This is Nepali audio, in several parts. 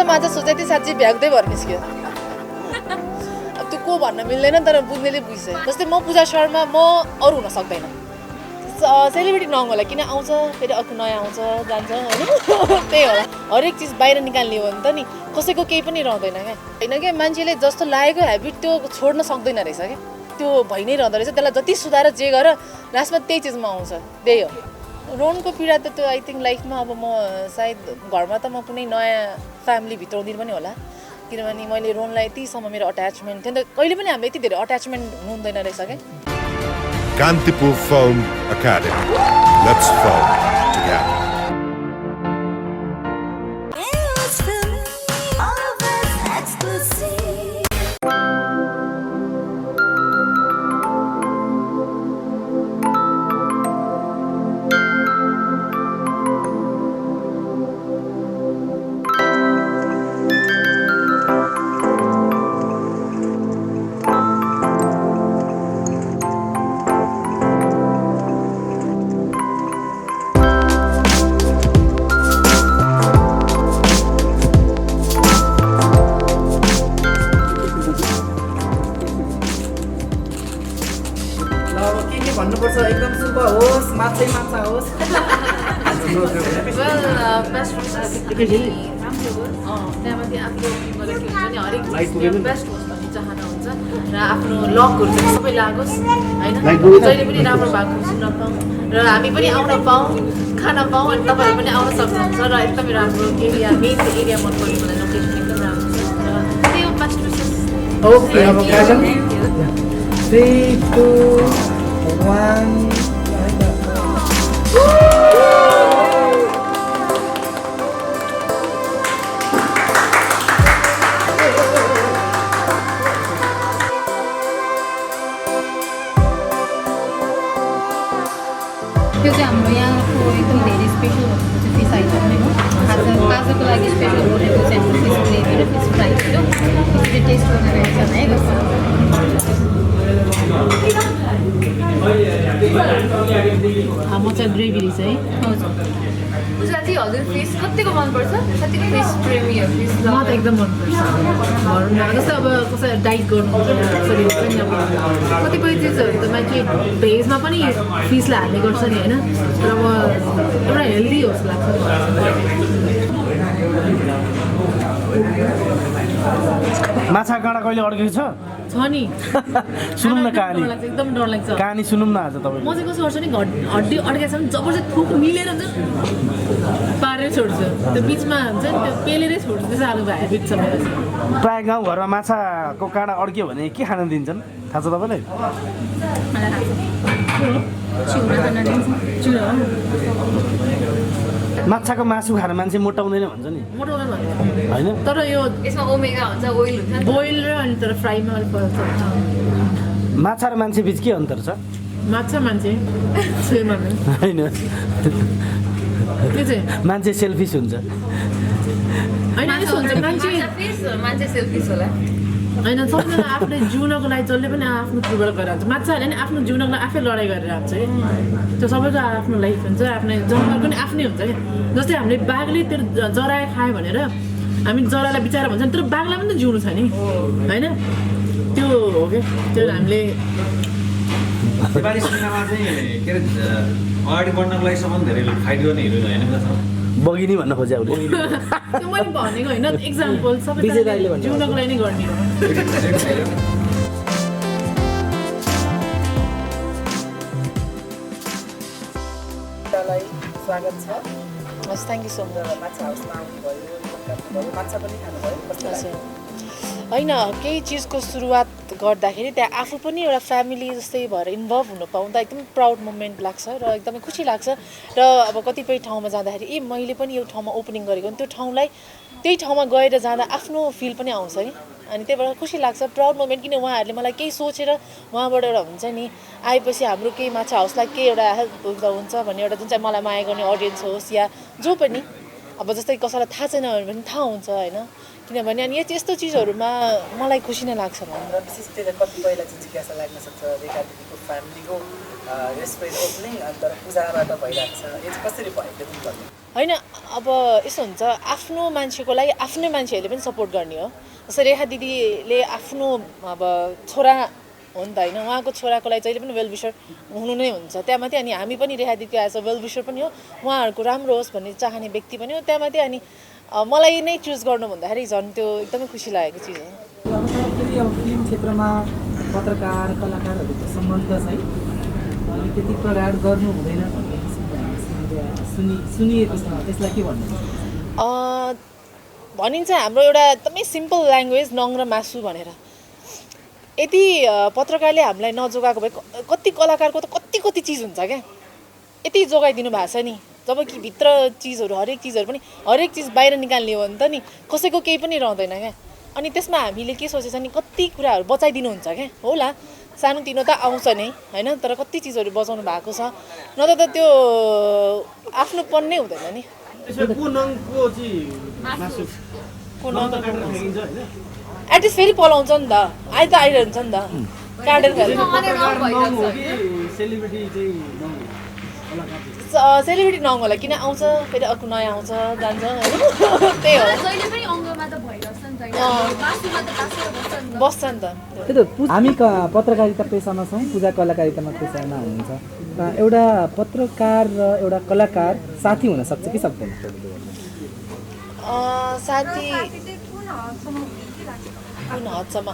माछा सोचे थिएँ साँच्चै भ्याग्दै भएर निस्क्यो अब त्यो को भन्न मिल्दैन तर बुझ्नेले बुझ्छ जस्तै म पूजा शर्मा म अरू हुन सक्दैन सेलिब्रिटी नहुँला किन आउँछ फेरि अर्को नयाँ आउँछ जान्छ होइन त्यही होला हरेक चिज बाहिर निकाल्ने हो भने त नि कसैको केही पनि रहँदैन क्या होइन क्या मान्छेले जस्तो लागेको हेबिट त्यो छोड्न सक्दैन रहेछ क्या त्यो भइ नै रहँदो रहेछ त्यसलाई जति सुधार जे गर लास्टमा त्यही चिजमा आउँछ त्यही हो रोनको पीडा त त्यो आई थिङ्क लाइफमा अब म सायद घरमा त म कुनै नयाँ फ्यामिली भित्राउँदिन पनि होला किनभने मैले रोनलाई यतिसम्म मेरो अट्याचमेन्ट थियो नि त कहिले पनि हामीले यति धेरै अट्याचमेन्ट हुनु हुँदैन रहेछ क्या Kantipur Film Academy. Let's film together. भन्नुपर्छ एकदम शुभ होस् माछै माछा होस् बेस्ट त्यहाँमाथि आफ्नो मलाई के हुन्छ नि हरेक बेस्ट होस् भन्ने चाहना हुन्छ र आफ्नो लकहरू चाहिँ सबै लागोस् होइन जहिले पनि राम्रो भएको सुन्न पाऊँ र हामी पनि आउन पाऊँ खान पाऊँ अनि तपाईँहरू पनि आउन सक्नुहुन्छ र एकदमै राम्रो एरिया मेन एरिया मन पर्यो मलाई लोकेसन एकदम राम्रो छ र त्यही हो बेस्ट विशेष ओके अब 3 2 1 त्यो चाहिँ हाम्रो यहाँको एकदम धेरै स्पेसल भनेको चाहिँ फिस आइटम नै हो आजको लागि स्पेसल भनेको चाहिँ हाम्रो फिस ग्रेभी र फिस फ्राई थियो त्यसले टेस्ट गर्ने रहेछ है म चाहिँ ग्रेभी रहेछ है हजुर साथी हजुर फिस कतिको मनपर्छ कतिको फिस प्रेमी हो फिस म त एकदम मनपर्छ भनौँ न जस्तै अब कसै डाइट गर्नुहुन्छ कसरी हुन्छ नि अब कतिपय चिजहरू त मान्छे भेजमा पनि फिसलाई हाल्ने गर्छ नि होइन तर अब एउटा हेल्दी होस् लाग्छ माछा काँडा कहिले अड्केको छ नि सुनौँ न कहानी एकदम डर लाग्छ कहानी सुनौँ न आज तपाईँ म चाहिँ कसो गर्छु नि हड्डी अड्केको छ भने जबरजस्त थुक मिलेर हुन्छ पारेर छोड्छु त्यो बिचमा हुन्छ नि त्यो पेलेरै छोड्छु त्यसो खालको हेबिट छ मेरो प्रायः गाउँघरमा माछाको काँडा अड्क्यो भने के खान दिन्छन् थाहा छ तपाईँलाई चुरा हो माछाको मासु खाएर मान्छे मोटाउँदैन भन्छ नि मोटाउँदैन भन्छ होइन तर यो यसमा ओमेगा हुन्छ ओइल हुन्छ बोइल र अनि तर फ्राईमा अलिक फरक छ माछा र मान्छे बिच के अन्तर छ माछा मान्छे छेमा होइन के चाहिँ मान्छे सेल्फिस हुन्छ होइन यस्तो हुन्छ मान्छे सेल्फिस होला होइन सबैजना आफूले जिउनको लागि जसले पनि आफ्नो थ्रुबाट गरेर हुन्छ माछाहरूले नि आफ्नो जिउनको लागि आफै लडाइँ गरेर आएको छ कि त्यो सबैको आफ्नो लाइफ हुन्छ आफ्नो जनावर पनि आफ्नै हुन्छ क्या जस्तै हामीले बाघले त्यो जराए खायो भनेर हामी जरालाई बिचारा भन्छ तर बाघलाई पनि त जिउनु छ नि होइन त्यो हो क्या त्यो हामीले नेपाली सिनेमामा चाहिँ के अरे अगाडि बढ्नको लागि सबभन्दा धेरै फाइट गर्ने हिरोइन होइन बगिनी भन्न खोजे उसले त्यो मैले भनेको होइन इक्जाम्पल सबै जिउनको लागि नै गर्ने हो स्वागत छ हस् थ्याङ्क यू सो मच माछा हाउसमा आउनुभयो माछा पनि खानुभयो होइन केही चिजको सुरुवात गर्दाखेरि त्यहाँ आफू पनि एउटा फ्यामिली जस्तै भएर इन्भल्भ हुन पाउँदा एकदम प्राउड मोमेन्ट लाग्छ र एकदमै खुसी लाग्छ र अब कतिपय ठाउँमा जाँदाखेरि मैले पनि यो ठाउँमा ओपनिङ गरेको त्यो ठाउँलाई त्यही ठाउँमा गएर जाँदा आफ्नो फिल पनि आउँछ कि अनि त्यही भएर खुसी लाग्छ प्राउड मोमेन्ट किन उहाँहरूले मलाई केही सोचेर उहाँबाट एउटा हुन्छ नि आएपछि हाम्रो केही माछा हाउसलाई केही एउटा हेल्प हुन्छ भन्ने एउटा जुन चाहिँ मलाई माया गर्ने अडियन्स होस् या जो पनि अब जस्तै कसैलाई थाहा छैन भने पनि थाहा हुन्छ होइन किनभने अनि यस्तो चिजहरूमा मलाई खुसी नै लाग्छ र विशेष त्यसले कतिपयलाई चाहिँ जिज्ञासा लाग्न सक्छ रेखा दिदीको फ्यामिलीको रेस्पेक्ट ओपनिङ तर पूजाबाट भइरहेको छ यो चाहिँ कसरी भएको तिमीहरूले होइन अब यस्तो हुन्छ आफ्नो मान्छेको लागि आफ्नै मान्छेहरूले पनि सपोर्ट गर्ने हो जस्तै रेखा दिदीले आफ्नो अब छोरा हो नि त होइन उहाँको छोराको लागि जहिले पनि वेलविसर हुनु नै हुन्छ त्यहाँमाथि अनि हामी पनि रेखा दिदीको एज अ वेलविसर पनि हो उहाँहरूको राम्रो होस् भन्ने चाहने व्यक्ति पनि हो त्यहाँमाथि अनि मलाई नै चुज गर्नु भन्दाखेरि झन् त्यो एकदमै खुसी लागेको चिज हो अब तर फेरि अब फिल्म क्षेत्रमा पत्रकार कलाकारहरूको सम्बन्ध चाहिँ अलिक त्यति प्रगाड गर्नु हुँदैन भन्ने सुनिएको छ त्यसलाई के भन्नु भनिन्छ हाम्रो एउटा एकदमै सिम्पल ल्याङ्ग्वेज नङ र मासु भनेर यदि पत्रकारले हामीलाई नजोगाएको भए कति कलाकारको त कति चिज हुन्छ क्या यति जोगाइदिनु भएको छ नि जब कि भित्र चिजहरू हरेक चिज बाहिर निकाल्ने हो भने त नि कसैको केही पनि रहँदैन क्या अनि त्यसमा हामीले के सोचेछ नि कति कुराहरू बचाइदिनुहुन्छ क्या होला सानोतिनो त आउँछ नै होइन तर कति चिजहरू बचाउनु भएको छ न त त्यो आफ्नोपन नै हुँदैन नि एटलिस्ट फेरि पलाउँछ नि त आइरहन्छ नि त काटेर सेलिब्रिटी नङ होला किन आउँछ फेरि अर्को नयाँ आउँछ जान्छ त्यही हो बस्छ नि त त्यही त हामी पत्रकारिता पेसामा छौँ पूजा कलाकारितामा पेसामा हुनुहुन्छ एउटा पत्रकार र एउटा कलाकार साथी हुन सक्छ कि सक्दैन साथी कुन हदसम्म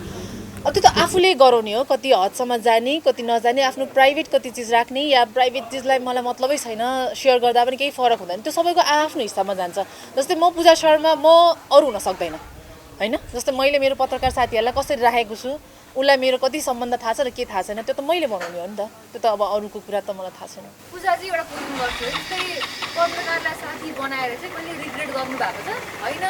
अब त्यो त आफूले गराउने हो कति हदसम्म जाने कति नजाने आफ्नो प्राइभेट कति चिज राख्ने या प्राइभेट चिजलाई मलाई मतलबै छैन सेयर गर्दा पनि केही फरक हुँदैन त्यो सबैको आफ्नो हिसाबमा जान्छ जस्तै म पूजा शर्मा म अरू हुन सक्दैन होइन जस्तै मैले मेरो पत्रकार साथीहरूलाई कसरी राखेको छु उसलाई मेरो कति सम्बन्ध थाहा छ र के थाहा छैन त्यो त मैले बनाउने हो नि त त्यो त अब अरूको कुरा त मलाई थाहा छैन पूजा चाहिँ एउटा क्वेसन गर्छु जस्तै पत्रकारलाई साथी बनाएर चाहिँ कहिले रिग्रेट गर्नु भएको छ होइन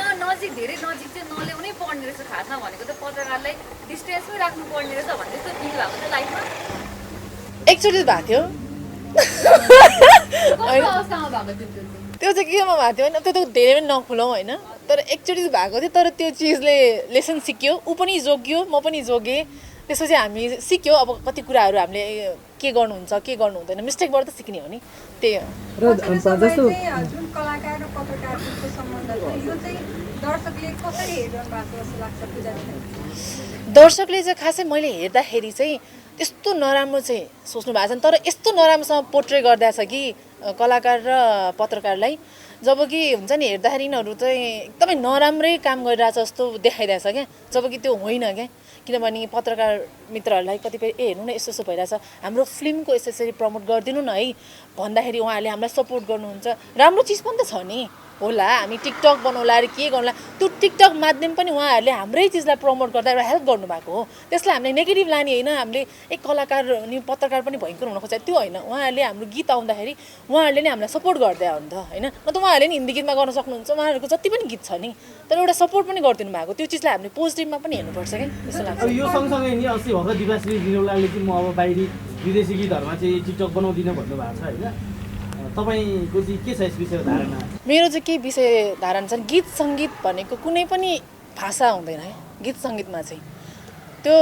धेरै नजिक चाहिँ नल्याउनै पर्ने रहेछ खासमा भनेको त पत्रकारलाई डिस्टेन्समै राख्नु पर्ने रहेछ भन्ने जस्तो फिल भएको छ लाइफमा एकचोटि भएको थियो कस्तो अवस्थामा भएको थियो त्यो चाहिँ केमा भएको थियो होइन त्यो त धेरै पनि नखुलाउँ होइन तर एकचोटि भएको थियो तर त्यो चिजले लेसन सिक्यो ऊ पनि जोग्यो म पनि जोगेँ त्यसपछि हामी सिक्यो अब कति कुराहरू हामीले के गर्नुहुन्छ के गर्नु हुँदैन मिस्टेकबाट त सिक्ने हो नि त्यही हो र जस्तो जुन कलाकार र पत्रकारको सम्बन्ध छ यो चाहिँ दर्शकले कसरी हेरिरहनु भएको जस्तो लाग्छ पूजा दर्शकले चाहिँ खासै मैले हेर्दाखेरि चाहिँ त्यस्तो नराम्रो चाहिँ सोच्नु भएको छैन तर यस्तो नराम्रोसँग पोर्ट्रे गरिदिएको छ कि कलाकार र पत्रकारलाई जब कि हुन्छ नि हेर्दाखेरि यिनीहरू चाहिँ एकदमै नराम्रै काम गरिरहेछ जस्तो देखाइरहेछ क्या जब कि त्यो होइन क्या किनभने पत्रकार मित्रहरूलाई कतिपय हेर्नु न यस्तो भइरहेछ हाम्रो फिल्मको यसरी प्रमोट गरिदिनु न है भन्दाखेरि उहाँहरूले हामीलाई सपोर्ट गर्नुहुन्छ राम्रो चिज पनि त छ नि होला हामी टिकटक बनाउला अरे के गर्नुला त्यो टिकटक माध्यम पनि उहाँहरूले हाम्रै चिजलाई प्रमोट गर्दा एउटा हेल्प गर्नुभएको हो त्यसलाई हामीले नेगेटिभ लाने होइन हामीले एक कलाकार अनि पत्रकार पनि भयङ्कर हुन खोज्छ त्यो होइन उहाँहरूले हाम्रो गीत आउँदाखेरि उहाँहरूले नै हामीलाई सपोर्ट गर्दै हो नि त होइन न त उहाँहरूले नि हिन्दी गीतमा गर्न सक्नुहुन्छ उहाँहरूको जति पनि गीत छ नि तर एउटा सपोर्ट पनि गरिदिनु भएको त्यो चिजलाई हामीले पोजिटिभमा पनि हेर्नुपर्छ क्या जस्तो लाग्छ यो सँगसँगै नि अस्ति भर्खर दिवाश्री दिनौलाले चाहिँ म अब बाहिरी विदेशी गीतहरूमा चाहिँ टिकटक बनाउँदिनँ भन्नुभएको छ होइन तपाईँको चाहिँ के छ यस विषयको धारणा मेरो चाहिँ के विषय धारणा छ गीत सङ्गीत भनेको कुनै पनि भाषा हुँदैन है गीत सङ्गीतमा चाहिँ त्यो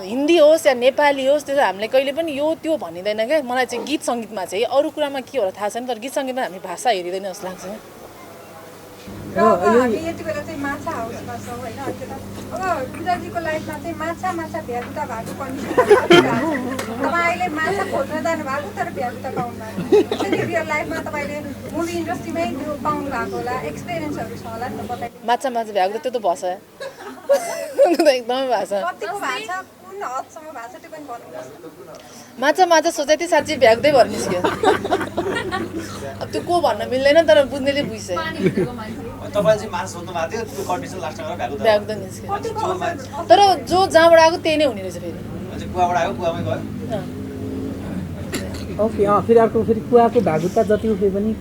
हिन्दी होस् या नेपाली होस् त्यो हामीले कहिले पनि यो त्यो भनिँदैन क्या मलाई चाहिँ गीत सङ्गीतमा चाहिँ अरू कुरामा के होला थाहा छैन तर गीत सङ्गीतमा हामी भाषा हेरिँदैन जस्तो लाग्छ र हामी यति बेला चाहिँ माछा हाउसमा छौँ होइन अब पूजाजीको लाइफमा चाहिँ माछा भ्यागुता भएको कन्डिसन तपाईँ अहिले माछा खोज्न जानु भएको तर भ्यागुता पाउनु भएको त्यसरी रियल लाइफमा तपाईँले मुभी इन्डस्ट्रीमै पाउनु भएको होला एक्सपिरियन्सहरू छ होला नि त बताइ माछा भ्याएको त्यो त भाषा एकदमै भाषा कतिको भाषा कुन हदसम्म भाषा त्यो पनि भन्नुहोस् माछा सोचे थिएँ साँच्चै भ्याग्दै भएर निस्क्यो अब त्यो को भन्न मिल्दैन तर बुझ्नेले बुझ्छ तपाईँले चाहिँ माछा सोध्नु भएको थियो त्यो कन्डिसन लास्टमा भ्याग्दै निस्क्यो तर जो जहाँबाट आएको त्यही नै हुने रहेछ फेरि कुवाबाट आयो कुवामै गयो ओके फेरि अर्को फेरि कुवाको भागुता जति उठे पनि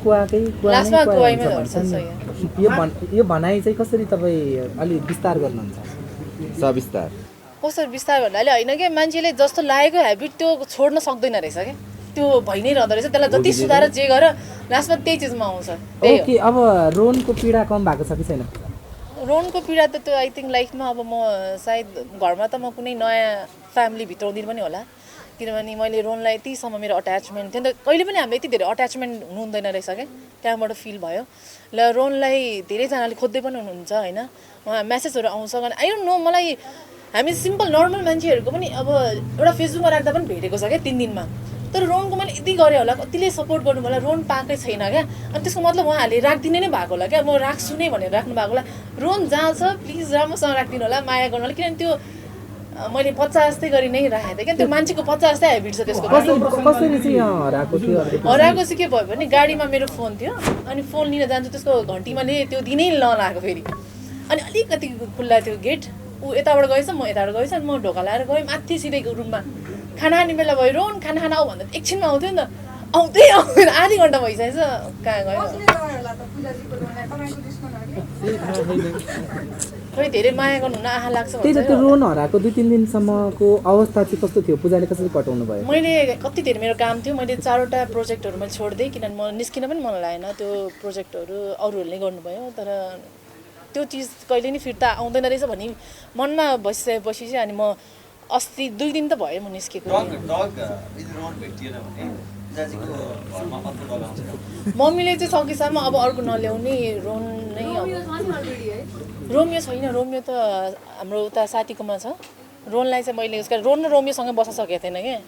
लास्टमा कुवामै झर्छ यो भनाइ चाहिँ कसरी तपाईँ अलि विस्तार गर्नुहुन्छ सविस्तार कसरी विस्तार भन्नाले होइन क्या मान्छेले जस्तो लागेको हेबिट त्यो छोड्न सक्दैन रहेछ क्या त्यो भइ नै रहँदो रहेछ त्यसलाई जति सुधार जे गर लास्टमा त्यही चिजमा आउँछ ओके अब रोनको पीडा कम भएको छ कि छैन रोनको पीडा त त्यो आई थिङ्क लाइफमा अब म सायद घरमा त म कुनै नयाँ फ्यामिली भित्राउँदिनँ पनि होला किनभने मैले रोनलाई यतिसम्म मेरो अट्याचमेन्ट थियो नि त कहिले पनि हामीले यति धेरै अट्याचमेन्ट हुनु हुँदैन रहेछ क्या त्यहाँबाट फिल भयो ल रोनलाई धेरैजनाले खोज्दै पनि हुनुहुन्छ होइन उहाँ मेसेजहरू आउँछ आई डोन्ट नो मलाई हामी सिम्पल नर्मल मान्छेहरूको पनि अब एउटा फेसबुकमा राख्दा पनि भेटेको छ क्या 3 दिनमा तर रोनको मैले यति गरेँ होला कतिले सपोर्ट गर्नु होला रोन पाएकै छैन क्या अनि त्यसको मतलब उहाँहरूले राखिदिने नै भएको होला क्या म राख्छु नै भनेर राख्नु भएको होला रोन जहाँ छ प्लिज राम्रोसँग राखिदिनु होला माया गर्नु होला किनभने त्यो मैले 50 जस्तै गरी नै राखेको थिएँ क्या त्यो मान्छेको 50 जस्तै हेबिट छ त्यसको कसरी चाहिँ हराएको थियो हराएको चाहिँ के भयो भने गाडीमा मेरो फोन थियो अनि फोन लिन जान्छु त्यसको घन्टीमा त्यो दिनै नलाएको फेरि अनि अलिकति खुल्ला थियो गेट ऊ यताबाट गएछ म यताबाट गएछ अनि म ढोका लगाएर गएँ माथि सिधैको रुममा खाना खाने बेला भयो रोन खाना खाना आऊ भन्दा एकछिनमा आउँथ्यो नि त आउँदै आउँदैन आधी घन्टा भइसकेछ कहाँ गयो खै धेरै माया गर्नु हुन आहा लाग्छ त्यही त त्यो रोन हराएको 2-3 दिनसम्मको अवस्था चाहिँ कस्तो थियो पूजाले कसरी कटाउनु भयो मैले कति धेरै मेरो काम थियो मैले 4वटा प्रोजेक्टहरू मैले छोडिदिएँ किनभने म निस्किन पनि मन लागेन त्यो प्रोजेक्टहरू अरूहरूले गर्नुभयो तर त्यो चिज कहिले नि फिर्ता आउँदैन रहेछ भन्ने मनमा बसिसकेपछि चाहिँ अनि म अस्ति 2 दिन त भयो म निस्केको मम्मीले चाहिँ सकेसम्म अब अर्को नल्याउने रोन नै रोमियो छैन रोमियो त हाम्रो उता साथीकोमा छ रोनलाई चाहिँ मैले उसका रोन र रोमियोसँग बस्न सकेको थिएन क्या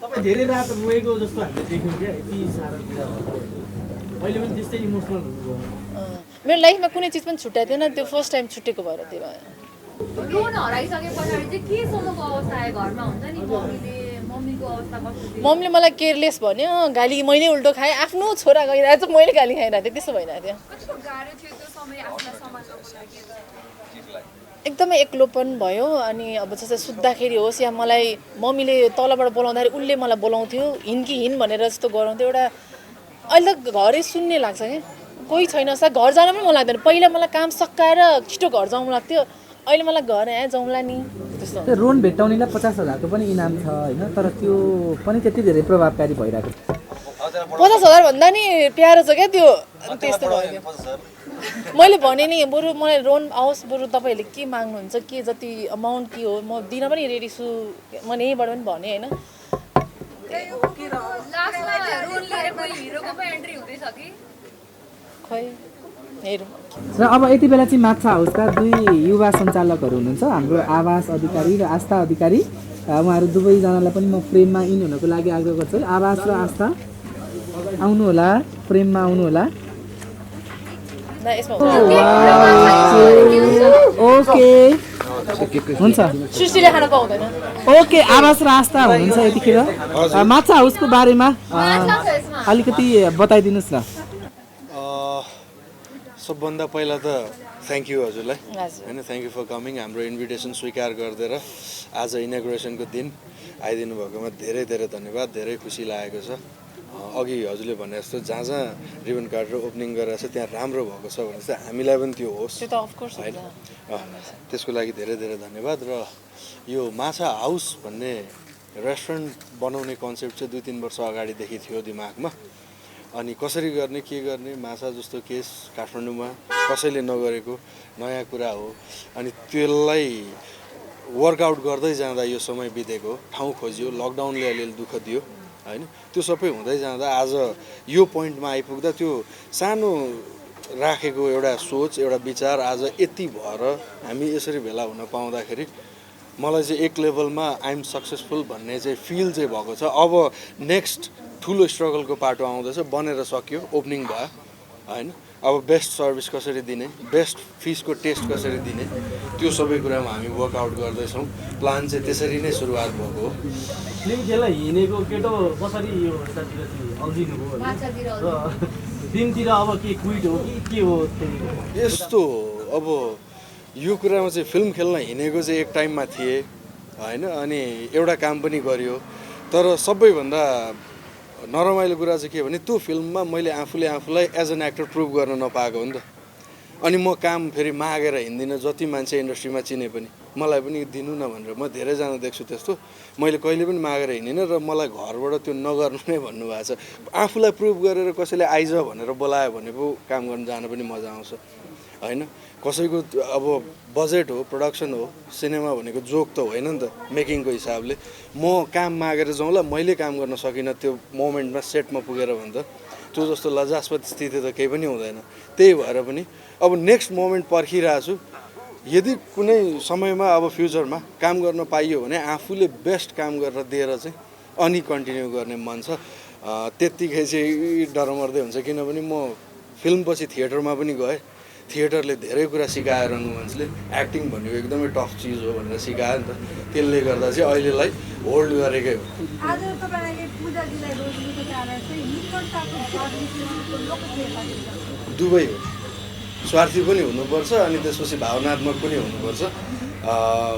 तपाईँ धेरै रात रोएको जस्तो हामीले देख्यौँ क्या यति साह्रो मैले पनि त्यस्तै इमोसनल हुनुभयो मेरो लाइफमा कुनै चिज पनि छुट्याएको थिएन त्यो फर्स्ट टाइम छुटेको भएर त्यो भयो रोन हराइसके पछाडि चाहिँ के समूहको अवस्था आयो घरमा हुन्छ नि मम्मीको अवस्था कस्तो थियो मम्मीले मलाई केयरलेस भन्यो गाली मैले उल्टो खाएँ आफ्नो छोरा गइरहेको छ मैले गाली खाइरहेको थिएँ त्यसो भइरहेको थियो कस्तो गाह्रो थियो त्यो समय आफूलाई सम्हाल्नको लागि एकदमै एक्लोपन भयो अनि अब जस्तै सुत्दाखेरि होस् या मलाई मम्मीले तलबाट बोलाउँदाखेरि उसले मलाई बोलाउँथ्यो हिँड कि हिँड भनेर जस्तो गराउँथ्यो एउटा अहिले त घरै सुन्ने लाग्छ क्या कोही छैन सा घर जान पनि मन लाग्दैन पहिला मलाई काम सकाएर छिटो घर जाउँ लाग्थ्यो अहिले मलाई घर जाउँला नि त्यस्तो रोन भेट्टाउनेलाई 50,000को पनि इनाम छ होइन तर त्यो पनि त्यति धेरै प्रभावकारी भइरहेको 50,000 भन्दा नि प्यारो छ क्या त्यो त्यस्तो भयो मैले भने नि बरु मलाई रोन आओस् बरु तपाईँहरूले के माग्नुहुन्छ के जति अमाउन्ट के हो म दिन पनि रेडी छु मैले यहीँबाट पनि भने होइन लास्टमा रोन लिएर कोही हिरोको पनि एन्ट्री हुँदैछ कि खै हेरौँ र अब यति बेला चाहिँ माछा हाउसका 2 युवा सञ्चालकहरू हुनुहुन्छ हाम्रो आवास अधिकारी र आस्था अधिकारी उहाँहरू दुवैजनालाई पनि म फ्रेममा इन हुनको लागि आग्रह गर्छु आवास र आस्था आउनु होला फ्रेममा आउनु होला ओके हुन्छ सृष्टिले खान पाउँदैन ओके आवास र आस्था हुनुहुन्छ यतिखेर माछा हाउसको बारेमा अलिकति बताइदिनुहोस् न सबभन्दा पहिला त थ्याङ्क यू हजुरलाई होइन थ्याङ्क यू फर कमिङ हाम्रो इन्भिटेसन स्वीकार गरिदिएर आज इनोग्रेसनको दिन आइदिनु भएकोमा धेरै धेरै धन्यवाद धेरै खुसी लागेको छ अघि हजुरले भने जस्तो जहाँ जहाँ रिबन काटेर ओपनिङ गरेर छ त्यहाँ राम्रो भएको छ भने चाहिँ हामीलाई पनि त्यो होस् होइन त्यसको लागि धेरै धेरै धन्यवाद र यो माछा हाउस भन्ने रेस्टुरेन्ट बनाउने कन्सेप्ट चाहिँ 2-3 वर्ष अगाडिदेखि थियो दिमागमा अनि कसरी गर्ने के गर्ने माछा जस्तो केस काठमाडौँमा कसैले नगरेको नयाँ कुरा हो अनि त्यसलाई वर्कआउट गर्दै जाँदा यो समय बितेको ठाउँ खोजियो लकडाउनले अलिअलि दुःख दियो होइन त्यो सबै हुँदै जाँदा आज यो पोइन्टमा आइपुग्दा त्यो सानो राखेको एउटा सोच एउटा विचार आज यति भएर हामी यसरी भेला हुन पाउँदाखेरि मलाई चाहिँ एक लेभलमा आइएम सक्सेसफुल भन्ने चाहिँ फिल चाहिँ भएको छ अब नेक्स्ट ठुलो स्ट्रगलको पाटो आउँदैछ बनेर सक्यो ओपनिङ भयो होइन अब बेस्ट सर्भिस कसरी दिने बेस्ट फिसको टेस्ट कसरी दिने त्यो सबै कुरामा हामी वर्कआउट गर्दैछौँ प्लान चाहिँ त्यसरी नै सुरुवात भएको हो फिल्म खेल्न हिँडेको केटो कसरी यो यतातिर अल्झिनु भयो र फिल्मतिर अब के क्विट हो कि के हो यस्तो अब यो कुरामा चाहिँ फिल्म खेल्न हिँडेको चाहिँ एक टाइममा थिए होइन अनि एउटा काम पनि गरियो तर सबैभन्दा नरमाइलो कुरा चाहिँ के भने त्यो फिल्ममा मैले आफूलाई एज एन एक्टर प्रुभ गर्न नपाएको हो नि त अनि म काम फेरि मागेर हिँड्दिनँ जति मान्छे इन्डस्ट्रीमा चिने पनि मलाई पनि दिनु न भनेर म धेरैजना देख्छु त्यस्तो मैले कहिले पनि मागेर हिँडिनँ र मलाई घरबाट त्यो नगर्नु नै भन्नुभएको छ आफूलाई प्रुभ गरेर कसैले आइज भनेर बोलायो भने पो काम गर्न जान पनि मजा आउँछ होइन कसैको अब बजेट हो प्रोडक्सन हो सिनेमा भनेको जोक त होइन नि त मेकिङको हिसाबले म काम मागेर जाउँला मैले काम गर्न सकिनँ त्यो मोमेन्टमा सेटमा पुगेर भन्दा त्यो जस्तो लज्जास्पद स्थिति त केही पनि हुँदैन त्यही भएर पनि अब नेक्स्ट मोमेन्ट पर्खिरहेको छु यदि कुनै समयमा अब फ्युचरमा काम गर्न पाइयो भने आफूले बेस्ट काम गरेर दिएर चाहिँ अनि कन्टिन्यू गर्ने मन छ त्यत्तिकै चाहिँ डरमर्दै हुन्छ किनभने म फिल्मपछि थिएटरमा पनि गएँ थिएटरले धेरै कुरा सिकायो रङ्गमञ्चले एक्टिङ भनेको एकदमै टफ चिज हो भनेर सिकायो नि त त्यसले गर्दा चाहिँ अहिलेलाई होल्ड गरेकै हो आज तपाईँले पूजाजीलाई रोज्नुको कारण चाहिँ निकटताको स्वार्थीको लोकप्रियता देख्छ। दुवै हो स्वार्थी पनि हुनुपर्छ अनि त्यसपछि भावनात्मक पनि हुनुपर्छ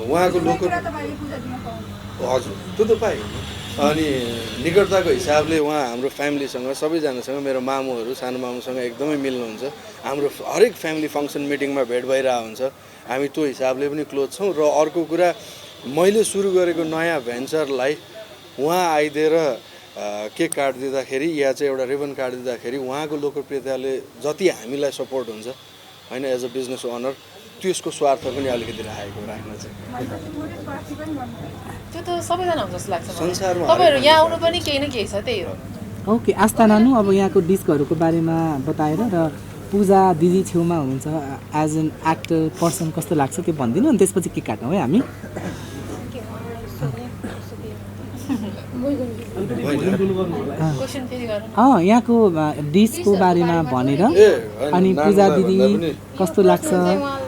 उहाँको तपाईँले पूजाजीमा पाउनु हजुर त्यो त पाएँ अनि निकटताको हिसाबले उहाँ हाम्रो फ्यामिलीसँग सबैजनासँग मेरो मामुहरू सानो मामुसँग एकदमै मिल्नुहुन्छ हाम्रो हरेक फ्यामिली फङ्सन मिटिङमा भेट भइरहेको हुन्छ हामी त्यो हिसाबले पनि क्लोज छौँ र अर्को कुरा मैले सुरु गरेको नयाँ भेन्चरलाई उहाँ आइदिएर केक काटिदिँदाखेरि या चाहिँ एउटा रिबन काटिदिँदाखेरि उहाँको लोकप्रियताले जति हामीलाई सपोर्ट हुन्छ होइन एज अ बिजनेस ओनर त्यसको स्वार्थ पनि अलिकति राखेको राख्न चाहिँ त्यो त सबैजना हुन्छ जस्तो लाग्छ संसारमा तपाईँहरू यहाँ आउनु पनि केही न केही छ त्यही हो ओके आस्था नानु अब यहाँको डिस्कहरूको बारेमा बताएर र पूजा दिदी छेउमा हुनुहुन्छ एज एन एक्टर पर्सन कस्तो लाग्छ त्यो भनिदिनु अनि त्यसपछि के काट्छौँ है हामी क्वेसन फेरि गर्नु यहाँको डिसको बारेमा भनेर अनि पूजा दिदी कस्तो लाग्छ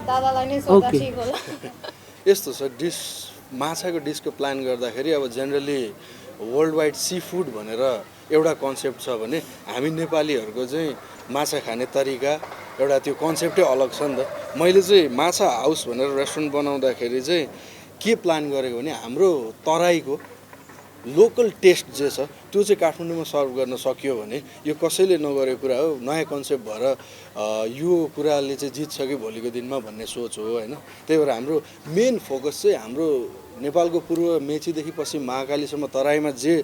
दादालाई नै ओके यस्तो छ डिस माछाको डिसको प्लान गर्दाखेरि अब generally world wide sea food भनेर एउटा कन्सेप्ट छ भने हामी नेपालीहरूको चाहिँ माछा खाने तरिका एउटा त्यो कन्सेप्टै अलग छ नि त मैले चाहिँ माछा हाउस भनेर रेस्टुरेन्ट बनाउँदाखेरि चाहिँ के प्लान गरेको भने हाम्रो तराईको लोकल टेस्ट जे छ त्यो चाहिँ काठमाडौँमा सर्भ गर्न सकियो भने यो कसैले नगरेको कुरा हो नयाँ कन्सेप्ट भएर यो कुराले चाहिँ जित्छ कि भोलिको दिनमा भन्ने सोच हो होइन त्यही भएर हाम्रो मेन फोकस चाहिँ हाम्रो नेपालको पूर्व मेचीदेखि पश्चिम महाकालीसम्म तराईमा जे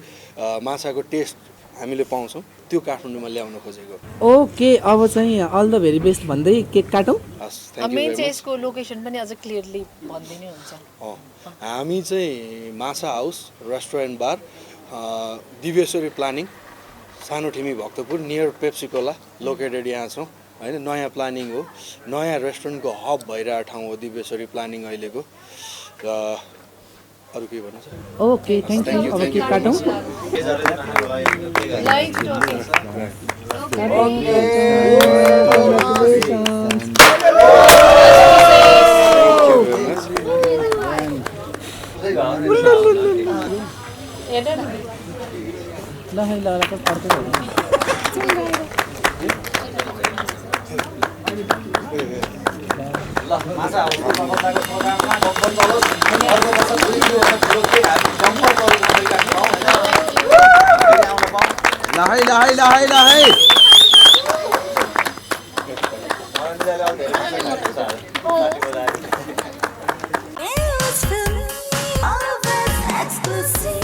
माछाको टेस्ट हामीले पाउँछौँ त्यो काठमाडौँमा ल्याउन खोजेको ओके अब चाहिँ अल द भेरी बेस्ट भन्दै केक काटौँ हस् थ्याङ्क यू मेन चाहिँ यसको लोकेसन पनि अझ क्लियरली भनिदिनु हुन्छ हामी चाहिँ माछा हाउस रेस्टुरेन्ट बार दिव्येश्वरी प्लानिङ सानो ठिमी भक्तपुर नियर पेप्सिकोला लोकेटेड यहाँ छौँ होइन नयाँ प्लानिङ हो नयाँ रेस्टुरेन्टको हब भइरहेको ठाउँ हो दिव्येश्वरी प्लानिङ अहिलेको र अरू के भन्नु छ ओके थ्याङ्क यू अब केक काटौँ Exclusive.